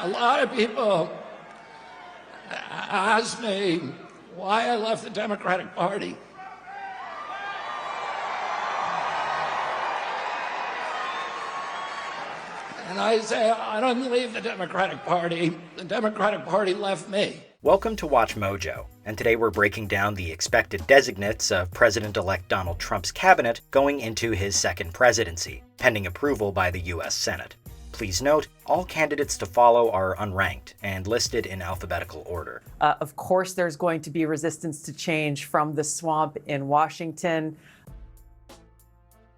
A lot of people ask me why I left the Democratic Party. And I say, I don't leave the Democratic Party. The Democratic Party left me. Welcome to Watch Mojo, and today we're breaking down the expected designates of President-elect Donald Trump's cabinet going into his second presidency, pending approval by the U.S. Senate. Please note, all candidates to follow are unranked and listed in alphabetical order. Of course, there's going to be resistance to change from the swamp in Washington.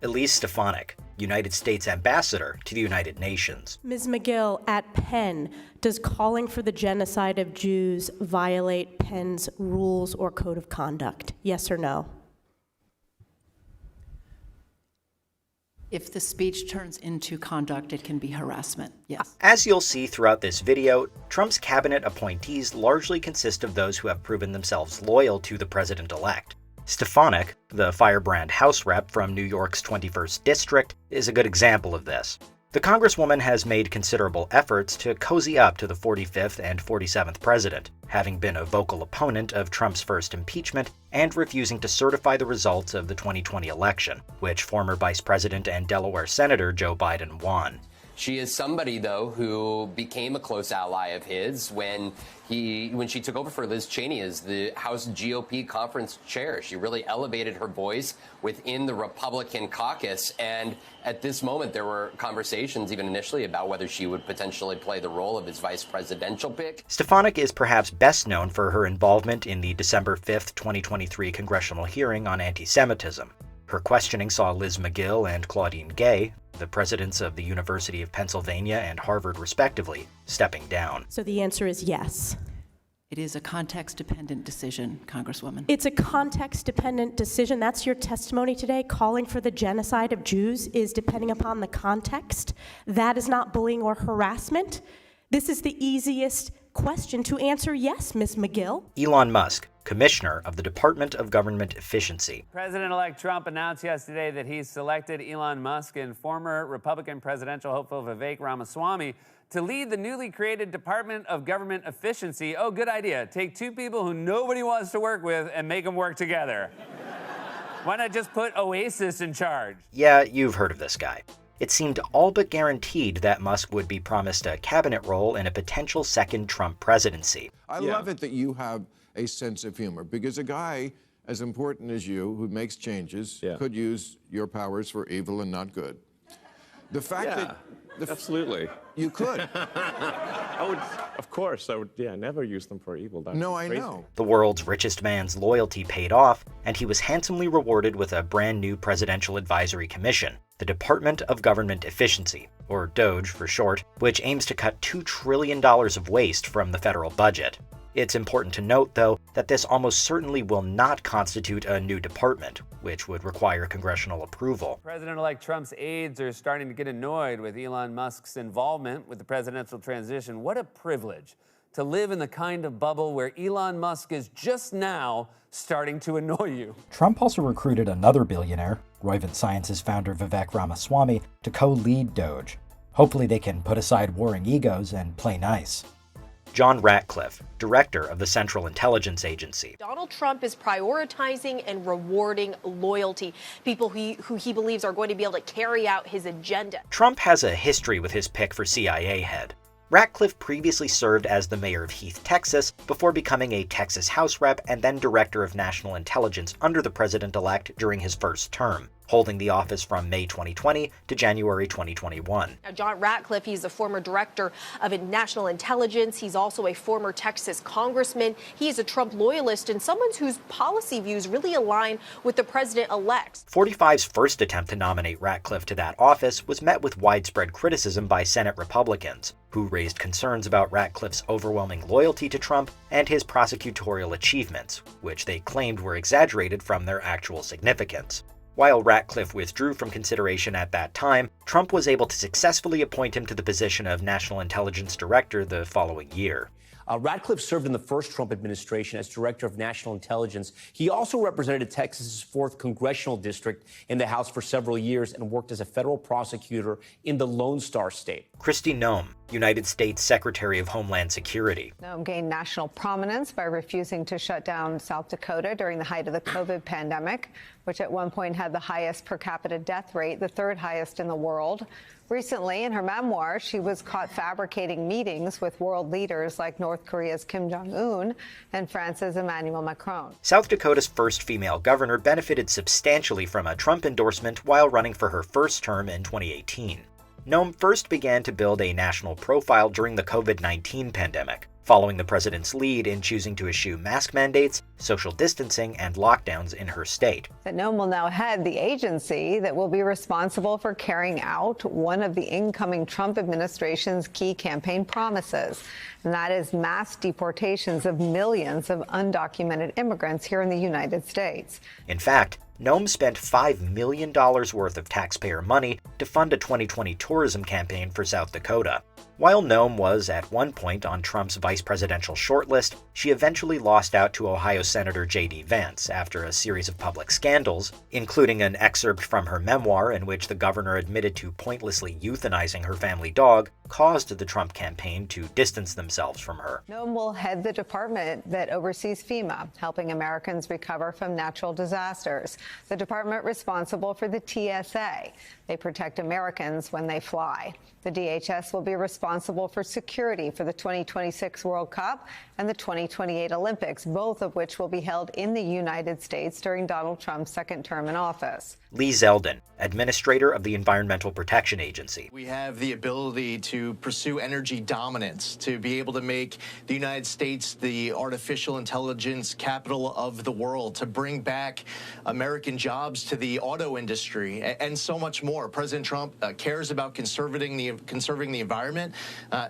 Elise Stefanik, United States Ambassador to the United Nations. Ms. McGill, at Penn, does calling for the genocide of Jews violate Penn's rules or code of conduct? Yes or no? If the speech turns into conduct, it can be harassment, yes. As you'll see throughout this video, Trump's cabinet appointees largely consist of those who have proven themselves loyal to the president-elect. Stefanik, the firebrand House rep from New York's 21st District, is a good example of this. The Congresswoman has made considerable efforts to cozy up to the 45th and 47th president, having been a vocal opponent of Trump's first impeachment and refusing to certify the results of the 2020 election, which former Vice President and Delaware Senator Joe Biden won. She is somebody, though, who became a close ally of his when she took over for Liz Cheney as the House GOP conference chair. She really elevated her voice within the Republican caucus. And at this moment, there were conversations, even initially, about whether she would potentially play the role of his vice presidential pick. Stefanik is perhaps best known for her involvement in the December 5th, 2023 congressional hearing on anti-Semitism. Her questioning saw Liz McGill and Claudine Gay, the presidents of the University of Pennsylvania and Harvard respectively, stepping down. So the answer is yes. It is a context-dependent decision, Congresswoman. It's a context-dependent decision. That's your testimony today. Calling for the genocide of Jews is depending upon the context. That is not bullying or harassment. This is the easiest question to answer yes, Ms. McGill. Elon Musk, Commissioner of the Department of Government Efficiency. President-elect Trump announced yesterday that he's selected Elon Musk and former Republican presidential hopeful Vivek Ramaswamy to lead the newly created Department of Government Efficiency. Oh, good idea. Take two people who nobody wants to work with and make them work together. Why not just put Oasis in charge? Yeah, you've heard of this guy. It seemed all but guaranteed that Musk would be promised a cabinet role in a potential second Trump presidency. I love it that you have a sense of humor, because a guy as important as you who makes changes could use your powers for evil and not good. The fact that absolutely. You could. I would, of course, I would, never use them for evil. That's no, I crazy. know. The world's richest man's loyalty paid off, and he was handsomely rewarded with a brand new Presidential Advisory Commission, the Department of Government Efficiency, or DOGE for short, which aims to cut $2 trillion of waste from the federal budget. It's important to note, though, that this almost certainly will not constitute a new department, which would require congressional approval. President-elect Trump's aides are starting to get annoyed with Elon Musk's involvement with the presidential transition. What a privilege to live in the kind of bubble where Elon Musk is just now starting to annoy you. Trump also recruited another billionaire, Roivant Sciences founder Vivek Ramaswamy, to co-lead DOGE. Hopefully they can put aside warring egos and play nice. John Ratcliffe, director of the Central Intelligence Agency. Donald Trump is prioritizing and rewarding loyalty, people who he believes are going to be able to carry out his agenda. Trump has a history with his pick for CIA head. Ratcliffe previously served as the mayor of Heath, Texas, before becoming a Texas House rep and then director of national intelligence under the president-elect during his first term, holding the office from May 2020 to January 2021. Now, John Ratcliffe, he's a former director of national intelligence. He's also a former Texas congressman. He is a Trump loyalist and someone whose policy views really align with the president-elect. 45's first attempt to nominate Ratcliffe to that office was met with widespread criticism by Senate Republicans, who raised concerns about Ratcliffe's overwhelming loyalty to Trump and his prosecutorial achievements, which they claimed were exaggerated from their actual significance. While Ratcliffe withdrew from consideration at that time, Trump was able to successfully appoint him to the position of National Intelligence Director the following year. Ratcliffe served in the first Trump administration as Director of National Intelligence. He also represented Texas's 4th Congressional District in the House for several years and worked as a federal prosecutor in the Lone Star State. Kristi Noem, United States Secretary of Homeland Security. Noem gained national prominence by refusing to shut down South Dakota during the height of the COVID pandemic, which at one point had the highest per capita death rate, the third highest in the world. Recently, in her memoir, she was caught fabricating meetings with world leaders like North Korea's Kim Jong-un and France's Emmanuel Macron. South Dakota's first female governor benefited substantially from a Trump endorsement while running for her first term in 2018. Noem first began to build a national profile during the COVID-19 pandemic, following the president's lead in choosing to eschew mask mandates, social distancing, and lockdowns in her state. That Noem will now head the agency that will be responsible for carrying out one of the incoming Trump administration's key campaign promises, and that is mass deportations of millions of undocumented immigrants here in the United States. In fact, Noem spent $5 million worth of taxpayer money to fund a 2020 tourism campaign for South Dakota. While Noem was at one point on Trump's vice presidential shortlist, she eventually lost out to Ohio Senator J.D. Vance after a series of public scandals, including an excerpt from her memoir in which the governor admitted to pointlessly euthanizing her family dog, caused the Trump campaign to distance themselves from her. Noem will head the department that oversees FEMA, helping Americans recover from natural disasters, the department responsible for the TSA. They protect Americans when they fly. The DHS will be responsible for security for the 2026 World Cup and the 2028 Olympics, both of which will be held in the United States during Donald Trump's second term in office. Lee Zeldin, administrator of the Environmental Protection Agency. We have the ability to pursue energy dominance, to be able to make the United States the artificial intelligence capital of the world, to bring back American jobs to the auto industry, and so much more. President Trump cares about conserving the environment,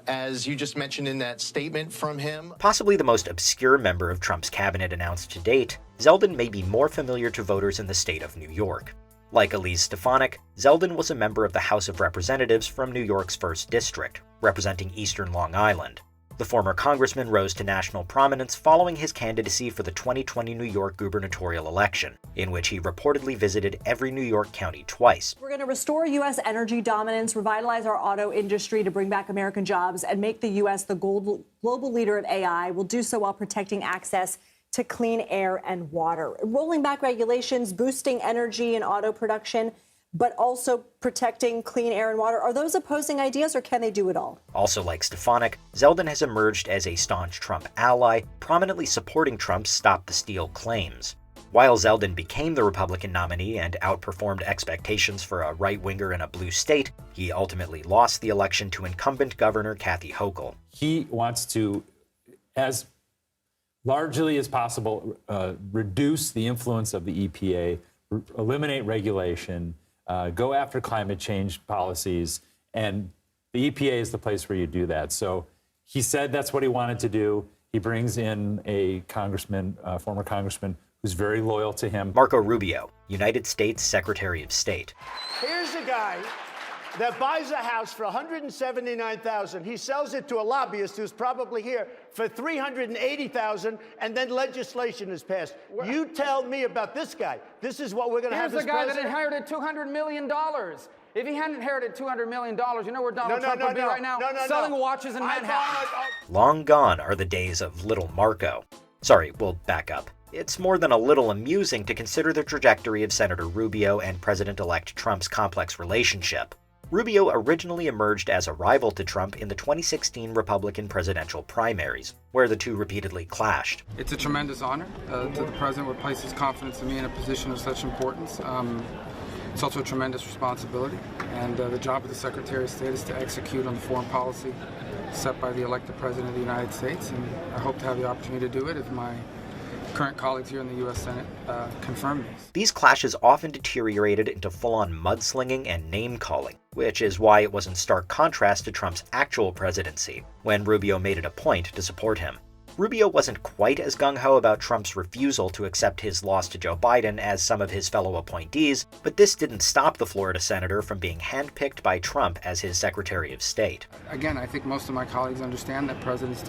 as you just mentioned in that statement from him. Possibly the most obscure member of Trump's cabinet announced to date, Zeldin may be more familiar to voters in the state of New York. Like Elise Stefanik, Zeldin was a member of the House of Representatives from New York's 1st District, representing eastern Long Island. The former congressman rose to national prominence following his candidacy for the 2020 New York gubernatorial election, in which he reportedly visited every New York county twice. We're going to restore U.S. energy dominance, revitalize our auto industry to bring back American jobs, and make the U.S. the global leader of AI. We'll do so while protecting access to clean air and water. Rolling back regulations, boosting energy and auto production, but also protecting clean air and water. Are those opposing ideas, or can they do it all? Also like Stefanik, Zeldin has emerged as a staunch Trump ally, prominently supporting Trump's Stop the Steal claims. While Zeldin became the Republican nominee and outperformed expectations for a right-winger in a blue state, he ultimately lost the election to incumbent Governor Kathy Hochul. He wants to, as largely as possible, reduce the influence of the EPA, eliminate regulation, go after climate change policies, and the EPA is the place where you do that. So he said that's what he wanted to do. He brings in a congressman, former congressman, who's very loyal to him. Marco Rubio, United States Secretary of State. Here's a guy that buys a house for $179,000. He sells it to a lobbyist who's probably here for $380,000, and then legislation is passed. You tell me about this guy. This is what we're going to have as president. Here's the guy that inherited $200 million. If he hadn't inherited $200 million, you know where Donald Trump would be right now? Selling watches in Manhattan. Long gone are the days of little Marco. Sorry, we'll back up. It's more than a little amusing to consider the trajectory of Senator Rubio and President-elect Trump's complex relationship. Rubio originally emerged as a rival to Trump in the 2016 Republican presidential primaries, where the two repeatedly clashed. It's a tremendous honor to the president would place his confidence in me in a position of such importance. It's also a tremendous responsibility, and the job of the Secretary of State is to execute on the foreign policy set by the elected President of the United States, and I hope to have the opportunity to do it if my current colleagues here in the U.S. Senate confirm this. These clashes often deteriorated into full-on mudslinging and name-calling, which is why it was in stark contrast to Trump's actual presidency, when Rubio made it a point to support him. Rubio wasn't quite as gung-ho about Trump's refusal to accept his loss to Joe Biden as some of his fellow appointees, but this didn't stop the Florida senator from being handpicked by Trump as his Secretary of State. Again, I think most of my colleagues understand that presidents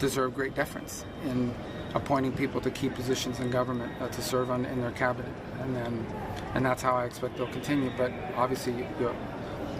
deserve great deference in appointing people to key positions in government to serve in their cabinet, and that's how I expect they'll continue. But obviously,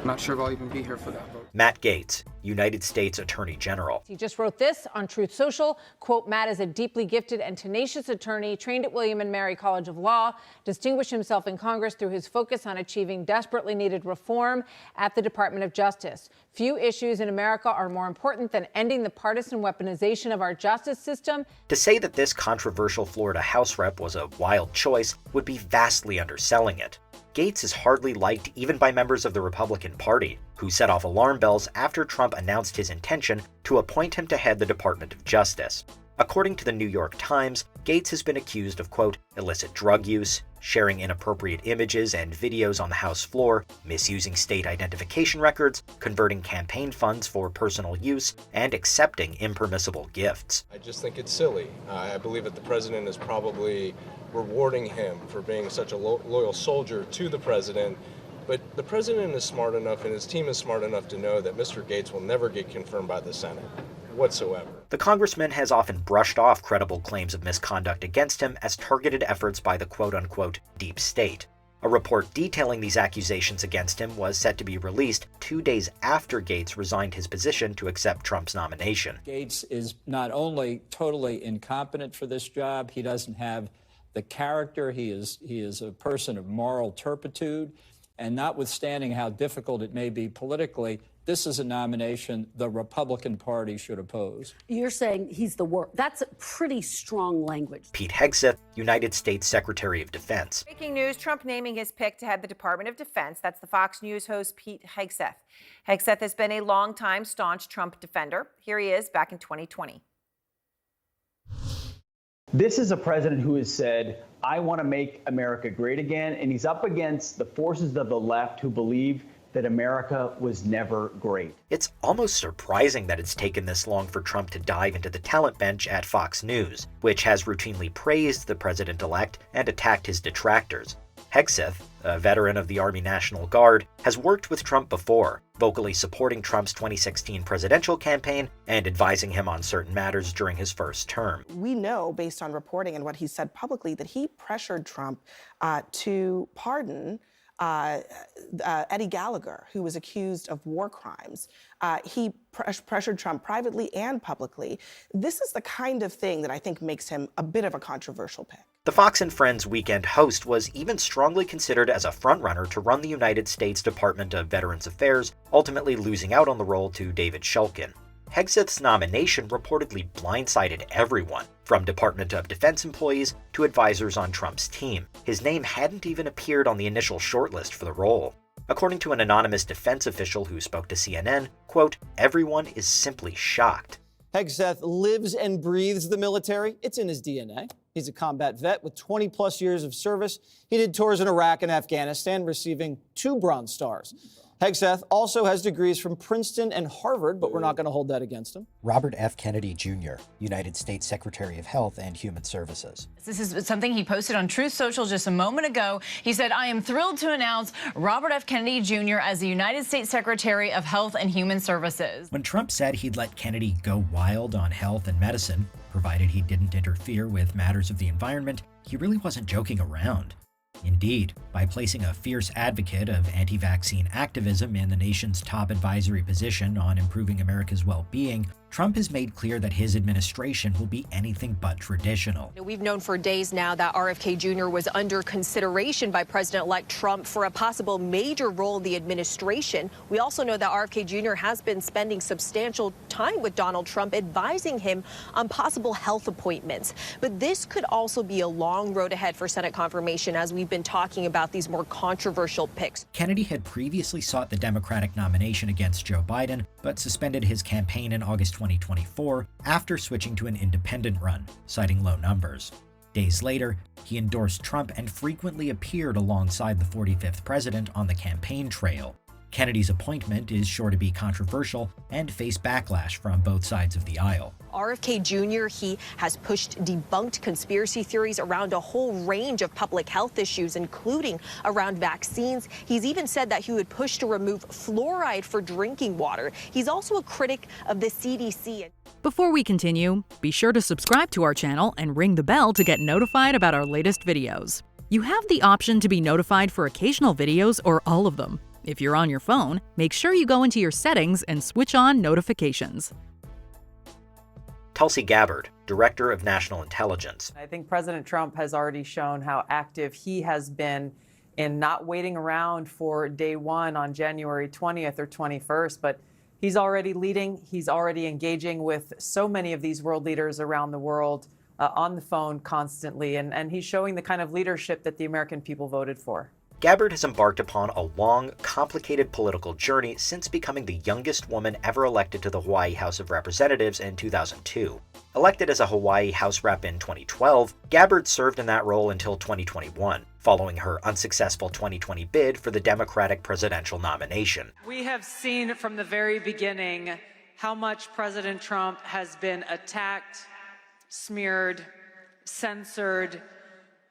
I'm not sure if I'll even be here for that vote. Matt Gaetz, United States Attorney General. He just wrote this on Truth Social. Quote, Matt is a deeply gifted and tenacious attorney, trained at William & Mary College of Law, distinguished himself in Congress through his focus on achieving desperately needed reform at the Department of Justice. Few issues in America are more important than ending the partisan weaponization of our justice system. To say that this controversial Florida House rep was a wild choice would be vastly underselling it. Gaetz is hardly liked even by members of the Republican Party, who set off alarm bells after Trump announced his intention to appoint him to head the Department of Justice. According to the New York Times, Gaetz has been accused of, quote, illicit drug use, sharing inappropriate images and videos on the House floor, misusing state identification records, converting campaign funds for personal use, and accepting impermissible gifts. I just think it's silly. I believe that the president is probably rewarding him for being such a loyal soldier to the president. But the president is smart enough and his team is smart enough to know that Mr. Gaetz will never get confirmed by the Senate whatsoever. The congressman has often brushed off credible claims of misconduct against him as targeted efforts by the quote-unquote deep state. A report detailing these accusations against him was set to be released 2 days after Gaetz resigned his position to accept Trump's nomination. Gaetz is not only totally incompetent for this job, he doesn't have the character, he is a person of moral turpitude, and notwithstanding how difficult it may be politically, this is a nomination the Republican Party should oppose. You're saying he's the worst. That's pretty strong language. Pete Hegseth, United States Secretary of Defense. Breaking news, Trump naming his pick to head the Department of Defense. That's the Fox News host Pete Hegseth. Hegseth has been a longtime staunch Trump defender. Here he is back in 2020. This is a president who has said, I want to make America great again, and he's up against the forces of the left who believe that America was never great. It's almost surprising that it's taken this long for Trump to dive into the talent bench at Fox News, which has routinely praised the president-elect and attacked his detractors. Hegseth, a veteran of the Army National Guard, has worked with Trump before, vocally supporting Trump's 2016 presidential campaign and advising him on certain matters during his first term. We know, based on reporting and what he said publicly, that he pressured Trump to pardon Eddie Gallagher, who was accused of war crimes. He pressured Trump privately and publicly. This is the kind of thing that I think makes him a bit of a controversial pick. The Fox and Friends weekend host was even strongly considered as a frontrunner to run the United States Department of Veterans Affairs, ultimately losing out on the role to David Shulkin. Hegseth's nomination reportedly blindsided everyone, from Department of Defense employees to advisors on Trump's team. His name hadn't even appeared on the initial shortlist for the role. According to an anonymous defense official who spoke to CNN, quote, everyone is simply shocked. Hegseth lives and breathes the military. It's in his DNA. He's a combat vet with 20-plus years of service. He did tours in Iraq and Afghanistan, receiving 2 Bronze Stars. Hegseth also has degrees from Princeton and Harvard, but we're not going to hold that against him. Robert F. Kennedy Jr., United States Secretary of Health and Human Services. This is something he posted on Truth Social just a moment ago. He said, I am thrilled to announce Robert F. Kennedy Jr. as the United States Secretary of Health and Human Services. When Trump said he'd let Kennedy go wild on health and medicine, provided he didn't interfere with matters of the environment, he really wasn't joking around. Indeed, by placing a fierce advocate of anti-vaccine activism in the nation's top advisory position on improving America's well-being, Trump has made clear that his administration will be anything but traditional. We've known for days now that RFK Jr. was under consideration by President-elect Trump for a possible major role in the administration. We also know that RFK Jr. has been spending substantial time with Donald Trump, advising him on possible health appointments. But this could also be a long road ahead for Senate confirmation, as we've been talking about these more controversial picks. Kennedy had previously sought the Democratic nomination against Joe Biden, but suspended his campaign in August 2024 after switching to an independent run, citing low numbers. Days later, he endorsed Trump and frequently appeared alongside the 45th president on the campaign trail. Kennedy's appointment is sure to be controversial and face backlash from both sides of the aisle. RFK Jr., he has pushed debunked conspiracy theories around a whole range of public health issues, including around vaccines. He's even said that he would push to remove fluoride for drinking water. He's also a critic of the CDC. Before we continue, be sure to subscribe to our channel and ring the bell to get notified about our latest videos. You have the option to be notified for occasional videos or all of them. If you're on your phone, make sure you go into your settings and switch on notifications. Tulsi Gabbard, Director of National Intelligence. I think President Trump has already shown how active he has been in not waiting around for day one on January 20th or 21st, but he's already leading. He's already engaging with so many of these world leaders around the world on the phone constantly, and he's showing the kind of leadership that the American people voted for. Gabbard has embarked upon a long, complicated political journey since becoming the youngest woman ever elected to the Hawaii House of Representatives in 2002. Elected as a Hawaii House Rep in 2012, Gabbard served in that role until 2021, following her unsuccessful 2020 bid for the Democratic presidential nomination. We have seen from the very beginning how much President Trump has been attacked, smeared, censored,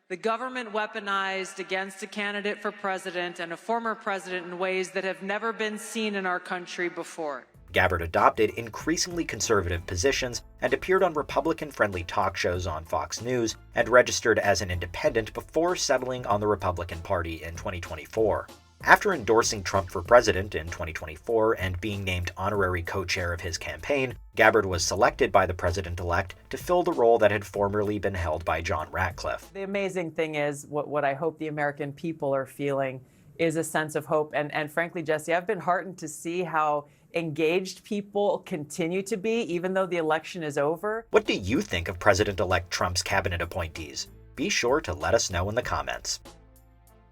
the government weaponized against a candidate for president and a former president in ways that have never been seen in our country before. Gabbard adopted increasingly conservative positions and appeared on Republican-friendly talk shows on Fox News and registered as an independent before settling on the Republican Party in 2024. After endorsing Trump for president in 2024 and being named honorary co-chair of his campaign, Gabbard was selected by the president-elect to fill the role that had formerly been held by John Ratcliffe. The amazing thing is, what I hope the American people are feeling is a sense of hope. And frankly, Jesse, I've been heartened to see how engaged people continue to be, even though the election is over. What do you think of President-elect Trump's cabinet appointees? Be sure to let us know in the comments.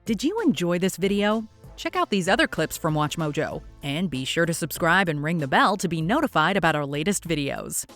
Did you enjoy this video? Check out these other clips from WatchMojo, and be sure to subscribe and ring the bell to be notified about our latest videos.